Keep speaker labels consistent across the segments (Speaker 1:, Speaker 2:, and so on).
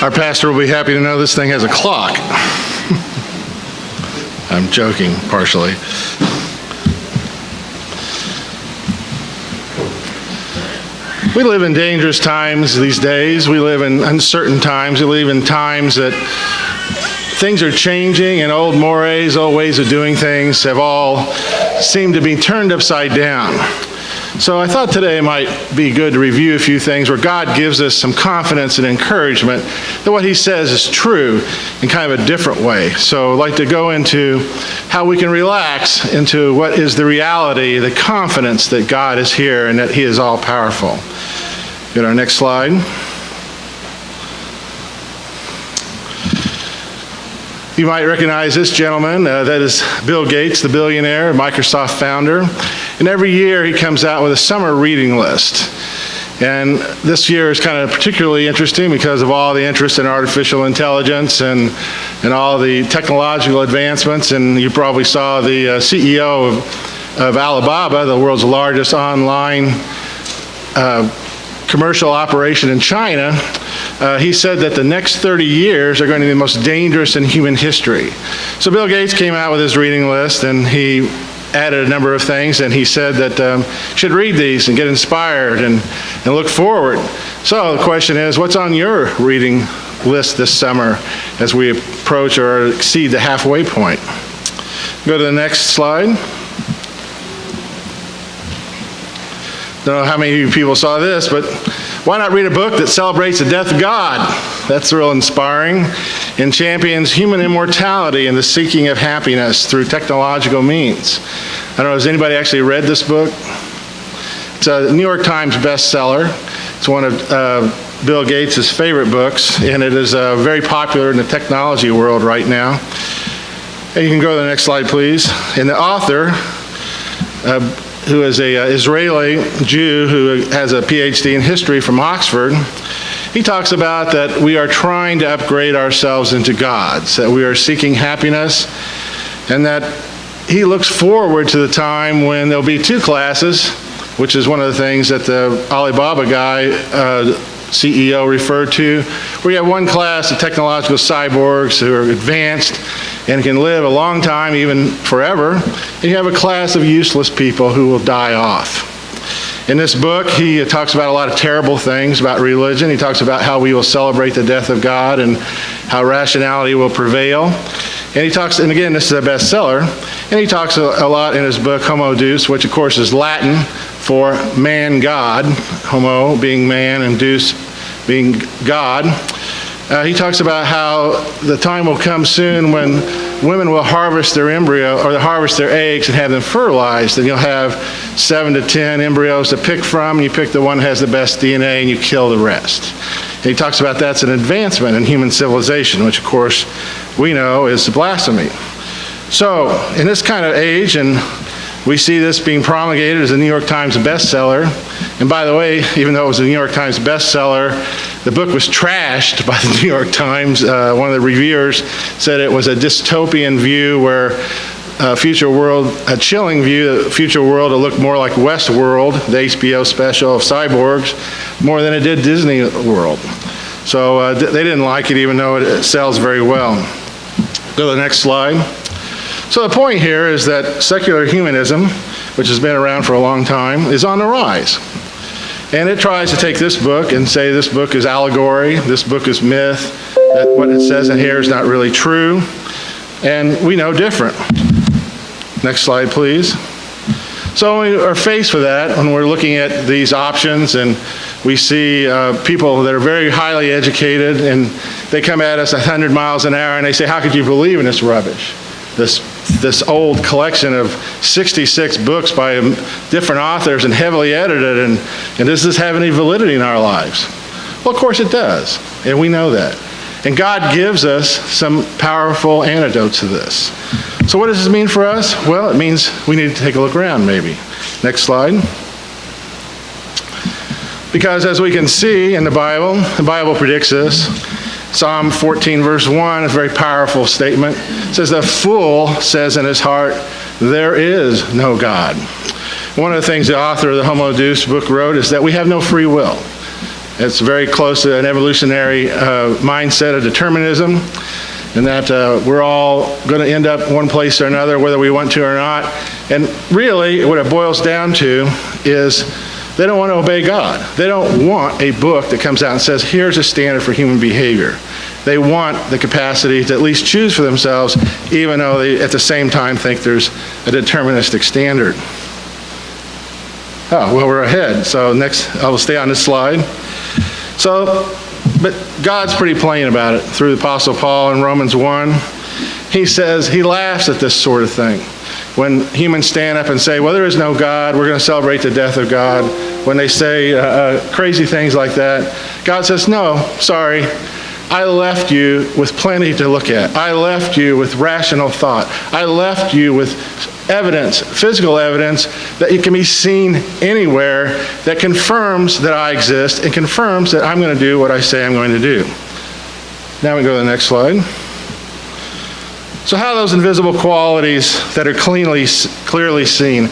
Speaker 1: Our pastor will be happy to know this thing has a clock. I'm joking, partially. We live in dangerous times these days. We live in uncertain times. We live in times that things are changing, and old mores, old ways of doing things have all seemed to be turned upside down. So I thought today might be good to review a few things where God gives us some confidence and encouragement that what he says is true in kind of a different way. So I'd like to go into how we can relax into what is the reality, the confidence that God is here and that he is all powerful. Go to our next slide. You might recognize this gentleman. That is Bill Gates, the billionaire, Microsoft founder. And every year he comes out with a summer reading list. And this year is kind of particularly interesting because of all the interest in artificial intelligence and all the technological advancements. And you probably saw the CEO of Alibaba, the world's largest online commercial operation in China. He said that the next 30 years are going to be the most dangerous in human history. So Bill Gates came out with his reading list, and he added a number of things, and he said that you should read these and get inspired and look forward. So the question is, what's on your reading list this summer as we approach or exceed the halfway point? Go to the next slide. Don't know how many of you people saw this, but why not read a book that celebrates the death of God? That's real inspiring and champions human immortality and the seeking of happiness through technological means. I don't know, has anybody actually read this book? It's a New York Times bestseller. It's one of Bill Gates' favorite books, and it is very popular in the technology world right now. And you can go to the next slide, please. And the author, who is an Israeli Jew who has a PhD in history from Oxford, he talks about that we are trying to upgrade ourselves into gods, that we are seeking happiness, and that he looks forward to the time when there'll be two classes, which is one of the things that the Alibaba guy, CEO, referred to, where you have one class of technological cyborgs who are advanced and can live a long time, even forever, and you have a class of useless people who will die off. In this book, he talks about a lot of terrible things about religion. He talks about how we will celebrate the death of God and how rationality will prevail. And he talks, and again, this is a bestseller, and he talks a lot in his book, Homo Deus, which of course is Latin for man-God, homo being man and deus being God. He talks about how the time will come soon when women will harvest their embryo, or harvest their eggs and have them fertilized, and you'll have 7 to 10 embryos to pick from, and you pick the one that has the best DNA and you kill the rest. And he talks about that's an advancement in human civilization, which of course we know is blasphemy. So in this kind of age, and we see this being promulgated as a New York Times bestseller. And by the way, even though it was a New York Times bestseller, the book was trashed by the New York Times. One of the reviewers said it was a dystopian view where a chilling view, the future world will look more like Westworld, the HBO special of cyborgs, more than it did Disney World. So they didn't like it, even though it sells very well. Go to the next slide. So the point here is that secular humanism, which has been around for a long time, is on the rise. And it tries to take this book and say this book is allegory, this book is myth, that what it says in here is not really true, and we know different. Next slide, please. So when we are faced with that, when we're looking at these options and we see people that are very highly educated and they come at us 100 miles an hour and they say, how could you believe in this rubbish? This old collection of 66 books by different authors and heavily edited, and does this have any validity in our lives? Well, of course it does, and we know that. And God gives us some powerful antidotes to this. So what does this mean for us? Well, it means we need to take a look around, maybe. Next slide. Because as we can see in the Bible predicts this. Psalm 14, verse 1 is a very powerful statement. It says, the fool says in his heart, there is no God. One of the things the author of the Homo Deus book wrote is that we have no free will. It's very close to an evolutionary mindset of determinism, and that we're all going to end up one place or another, whether we want to or not. And really, what it boils down to is they don't want to obey God. They don't want a book that comes out and says, here's a standard for human behavior. They want the capacity to at least choose for themselves, even though they at the same time think there's a deterministic standard. Oh, well, we're ahead. So next, I will stay on this slide. So, but God's pretty plain about it through the Apostle Paul in Romans 1. He says, he laughs at this sort of thing. When humans stand up and say, well, there is no God, we're going to celebrate the death of God. When they say crazy things like that, God says, no, sorry. I left you with plenty to look at. I left you with rational thought. I left you with evidence, physical evidence, that it can be seen anywhere that confirms that I exist and confirms that I'm going to do what I say I'm going to do. Now we go to the next slide. So how are those invisible qualities that are clearly seen,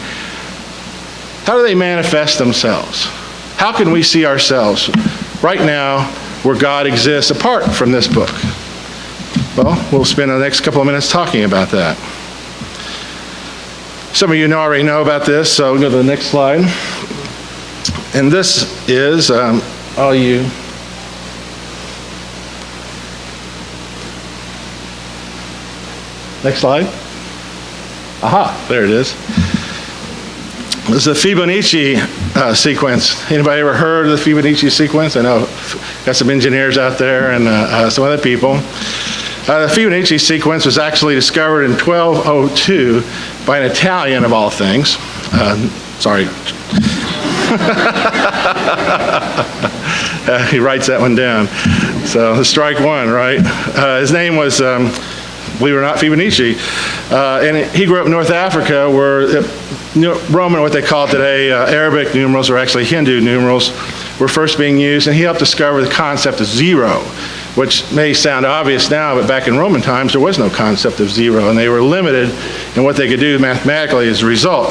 Speaker 1: how do they manifest themselves? How can we see ourselves right now where God exists apart from this book? Well, we'll spend the next couple of minutes talking about that. Some of you already know about this, so we'll go to the next slide. And this is all you. Next slide. Aha, there it is. This is the Fibonacci sequence. Anybody ever heard of the Fibonacci sequence? I know got some engineers out there and some other people. The Fibonacci sequence was actually discovered in 1202 by an Italian, of all things. Sorry. He writes that one down. So strike one, right? His name was, believe it or not, Fibonacci. And he grew up in North Africa where Roman, what they call today, Arabic numerals, or actually Hindu numerals, were first being used. And he helped discover the concept of zero, which may sound obvious now, but back in Roman times, there was no concept of zero, and they were limited in what they could do mathematically as a result.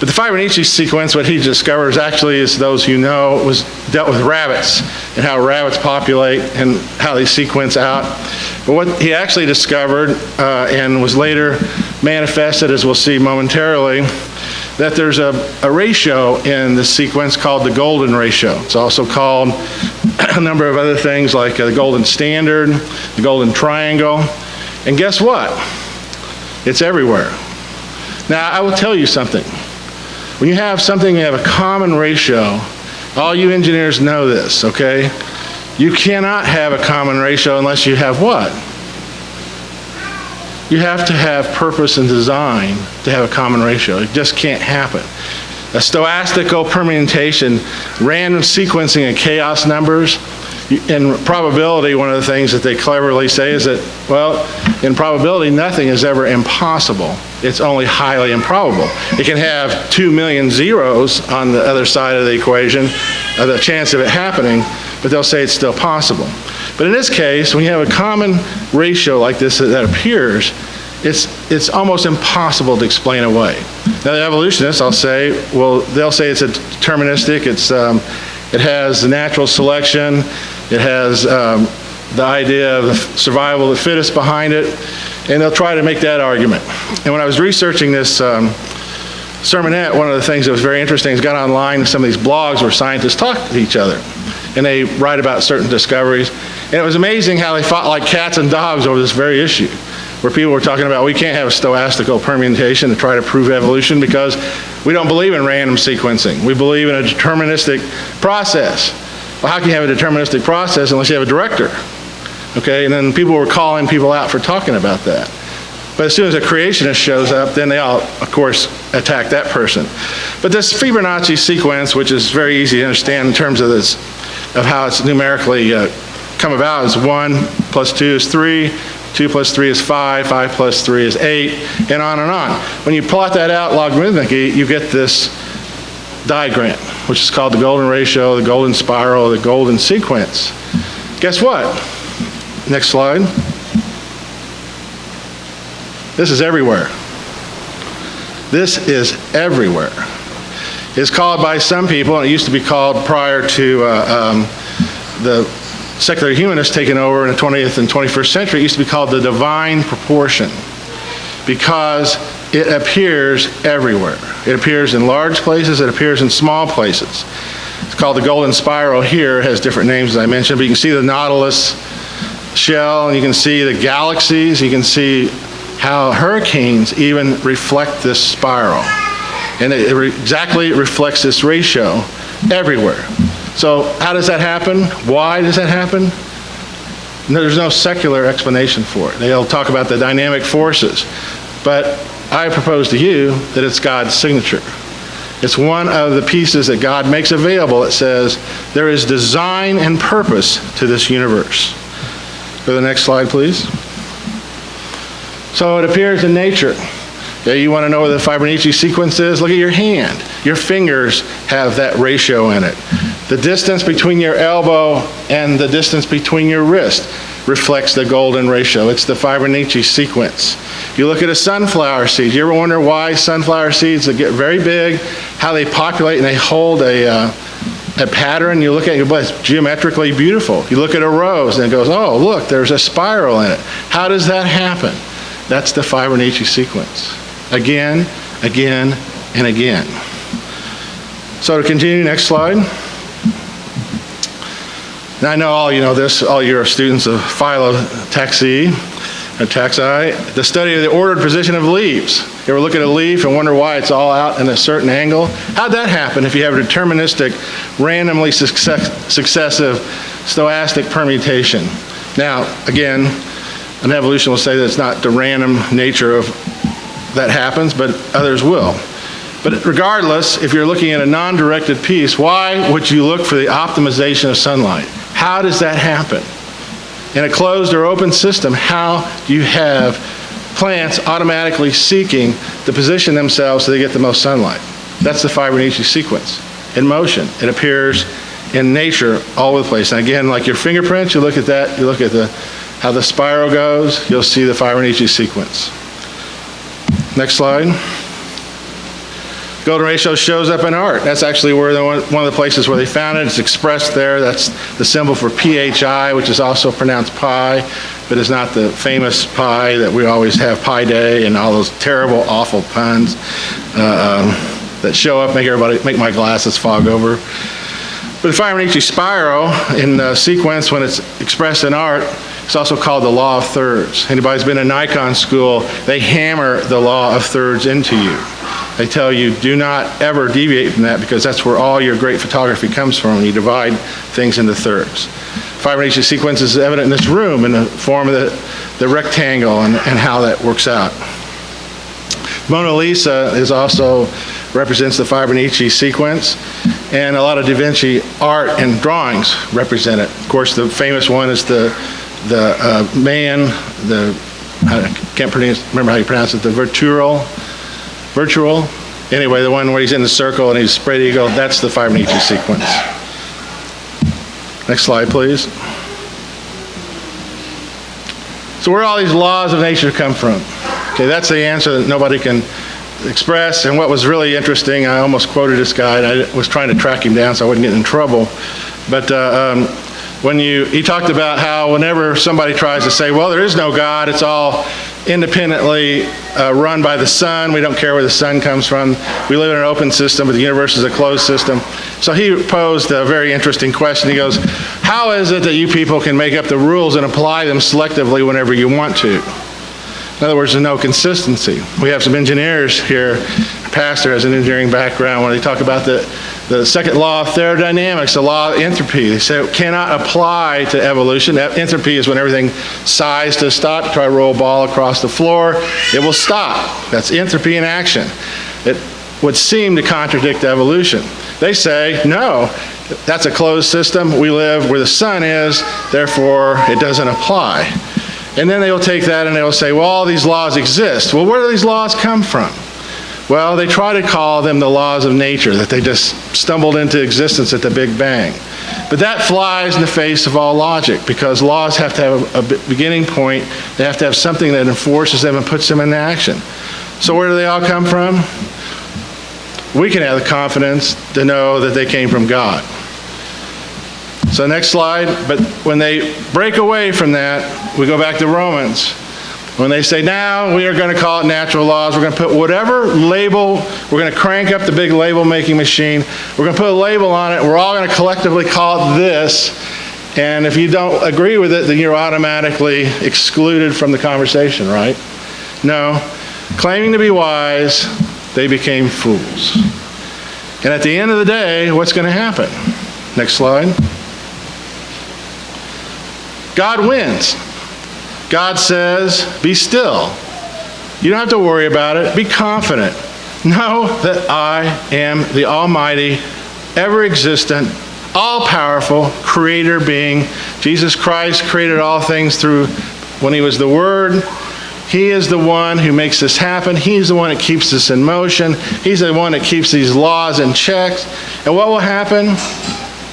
Speaker 1: But the Fibonacci sequence, what he discovered actually, as those who know, was dealt with rabbits and how rabbits populate and how they sequence out. But what he actually discovered and was later manifested, as we'll see momentarily, that there's a ratio in the sequence called the golden ratio. It's also called a number of other things like the golden standard, the golden triangle. And guess what? It's everywhere. Now, I will tell you something. When you have something, you have a common ratio, all you engineers know this, okay? You cannot have a common ratio unless you have what? You have to have purpose and design to have a common ratio. It just can't happen. A stochastical permutation, random sequencing of chaos numbers, in probability, one of the things that they cleverly say is that, well, in probability, nothing is ever impossible. It's only highly improbable. It can have 2 million zeros on the other side of the equation, the chance of it happening, but they'll say it's still possible. But in this case, when you have a common ratio like this that appears, it's almost impossible to explain away. Now, the evolutionists, I'll say, well, they'll say it's a deterministic. It has natural selection. It has the idea of the survival of the fittest behind it, and they'll try to make that argument. And when I was researching this sermonette, one of the things that was very interesting is got online some of these blogs where scientists talk to each other, and they write about certain discoveries. And it was amazing how they fought like cats and dogs over this very issue, where people were talking about we can't have a stochastical permutation to try to prove evolution because we don't believe in random sequencing. We believe in a deterministic process. Well, how can you have a deterministic process unless you have a director? Okay, and then people were calling people out for talking about that. But as soon as a creationist shows up, then they all, of course, attack that person. But this Fibonacci sequence, which is very easy to understand in terms of this, of how it's numerically come about, is 1 plus 2 is 3, 2 plus 3 is 5, 5 plus 3 is 8, and on and on. When you plot that out logarithmically, you get this diagram, which is called the golden ratio, the golden spiral, the golden sequence. Guess what? Next slide. This is everywhere. This is everywhere. is called by some people, and it used to be called prior to the secular humanists taking over in the 20th and 21st century, it used to be called the divine proportion, because it appears everywhere. It appears in large places, it appears in small places. It's called the golden spiral here. It has different names, as I mentioned, but you can see the Nautilus shell, and you can see the galaxies, you can see how hurricanes even reflect this spiral. And it exactly reflects this ratio everywhere. So how does that happen? Why does that happen? There's no secular explanation for it. They'll talk about the dynamic forces. But I propose to you that it's God's signature. It's one of the pieces that God makes available that says there is design and purpose to this universe. Go to the next slide, please. So it appears in nature. Okay, you want to know what the Fibonacci sequence is? Look at your hand. Your fingers have that ratio in it. The distance between your elbow and the distance between your wrist reflects the golden ratio. It's the Fibonacci sequence. You look at a sunflower seed. You ever wonder why sunflower seeds that get very big, how they populate and they hold a pattern? You look at it, it's geometrically beautiful. You look at a rose and it goes, oh, look, there's a spiral in it. How does that happen? That's the Fibonacci sequence. Again, again, and again. So to continue, next slide. Now I know all you know this, all you're students of phyllotaxy, or taxi, the study of the ordered position of leaves. You ever look at a leaf and wonder why it's all out in a certain angle? How'd that happen if you have a deterministic, randomly successive stochastic permutation? Now, again, an evolution will say that it's not the random nature of that happens, but others will. But regardless, if you're looking at a non-directed piece, why would you look for the optimization of sunlight? How does that happen? In a closed or open system, how do you have plants automatically seeking to position themselves so they get the most sunlight? That's the Fibonacci sequence in motion. It appears in nature all over the place. And again, like your fingerprints, you look at that, you look at how the spiral goes, you'll see the Fibonacci sequence. Next slide. Golden ratio shows up in art. That's actually where one of the places where they found it. It's expressed there. That's the symbol for PHI, which is also pronounced pi, but it's not the famous pi that we always have, Pi Day, and all those terrible, awful puns that show up, make my glasses fog over. But the Fibonacci spiral in the sequence, when it's expressed in art, it's also called the law of thirds. Anybody's been in Nikon school, they hammer the law of thirds into you. They tell you, do not ever deviate from that, because that's where all your great photography comes from, when you divide things into thirds. Fibonacci sequence is evident in this room in the form of the rectangle and how that works out. Mona Lisa represents the Fibonacci sequence, and a lot of Da Vinci art and drawings represent it. Of course, the famous one is the man, I can't remember how you pronounce it, the virtual. Anyway, the one where he's in the circle and he's spread eagle, that's the Fibonacci sequence. Next slide, please. So where do all these laws of nature come from? Okay, that's the answer that nobody can express. And what was really interesting, I almost quoted this guy, and I was trying to track him down so I wouldn't get in trouble. But he talked about how whenever somebody tries to say, well, there is no God, it's all independently run by the sun. We don't care where the sun comes from. We live in an open system, but the universe is a closed system. So he posed a very interesting question. He goes, how is it that you people can make up the rules and apply them selectively whenever you want to? In other words, there's no consistency. We have some engineers here. Pastor has an engineering background. When they talk about the second law of thermodynamics, the law of entropy, they say it cannot apply to evolution. Entropy is when everything sighs to stop. You try to roll a ball across the floor, it will stop. That's entropy in action. It would seem to contradict evolution. They say, no, that's a closed system. We live where the sun is, therefore it doesn't apply. And then they will take that and they will say, well, all these laws exist. Well, where do these laws come from? Well, they try to call them the laws of nature, that they just stumbled into existence at the Big Bang. But that flies in the face of all logic, because laws have to have a beginning point. They have to have something that enforces them and puts them into action. So where do they all come from? we can have the confidence to know that they came from God. So next slide. But when they break away from that, we go back to Romans. When they say, now we are going to call it natural laws, we're going to put whatever label, we're going to crank up the big label-making machine, we're going to put a label on it, we're all going to collectively call it this, and if you don't agree with it, then you're automatically excluded from the conversation, right? No. Claiming to be wise, they became fools. And at the end of the day, what's going to happen? Next slide. God wins. God says, be still. You don't have to worry about it. Be confident. Know that I am the Almighty, ever-existent, all-powerful Creator being. Jesus Christ created all things through when He was the Word. He is the one who makes this happen. He's the one that keeps this in motion. He's the one that keeps these laws in check. And what will happen?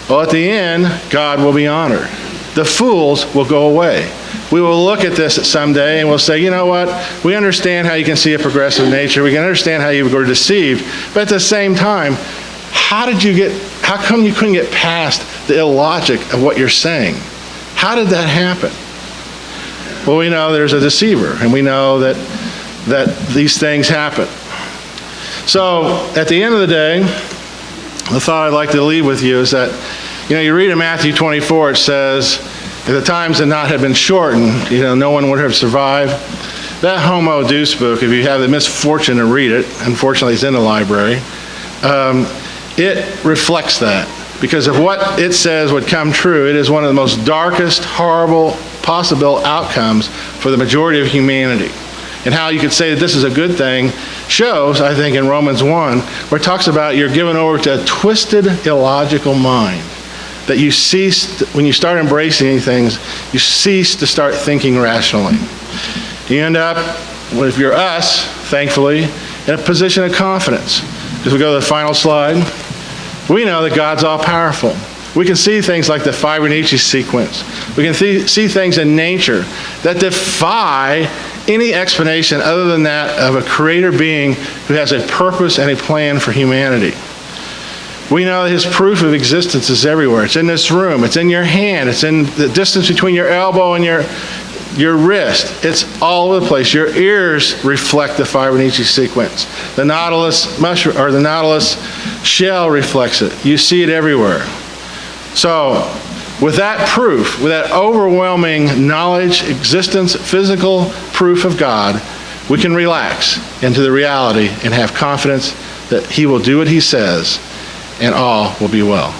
Speaker 1: Well, at the end, God will be honored. The fools will go away. We will look at this someday and we'll say, you know what? We understand how you can see a progressive nature. We can understand how you were deceived. But at the same time, how come you couldn't get past the illogic of what you're saying? How did that happen? Well, we know there's a deceiver, and we know that these things happen. So at the end of the day, the thought I'd like to leave with you is that, you read in Matthew 24, it says, if the times had not have been shortened, no one would have survived. That Homo Deus book, if you have the misfortune to read it, unfortunately it's in the library, it reflects that. Because of what it says would come true, it is one of the most darkest, horrible, possible outcomes for the majority of humanity. And how you could say that this is a good thing shows, I think, in Romans 1, where it talks about you're given over to a twisted, illogical mind. That you cease, when you start embracing these things, you cease to start thinking rationally. You end up, if you're us, thankfully, in a position of confidence. As we go to the final slide, we know that God's all-powerful. We can see things like the Fibonacci sequence. We can see things in nature that defy any explanation other than that of a creator being who has a purpose and a plan for humanity. We know that His proof of existence is everywhere. It's in this room. It's in your hand. It's in the distance between your elbow and your wrist. It's all over the place. Your ears reflect the Fibonacci sequence. The Nautilus mushroom or the Nautilus shell reflects it. You see it everywhere. So, with that proof, with that overwhelming knowledge, existence, physical proof of God, we can relax into the reality and have confidence that He will do what He says, and all will be well.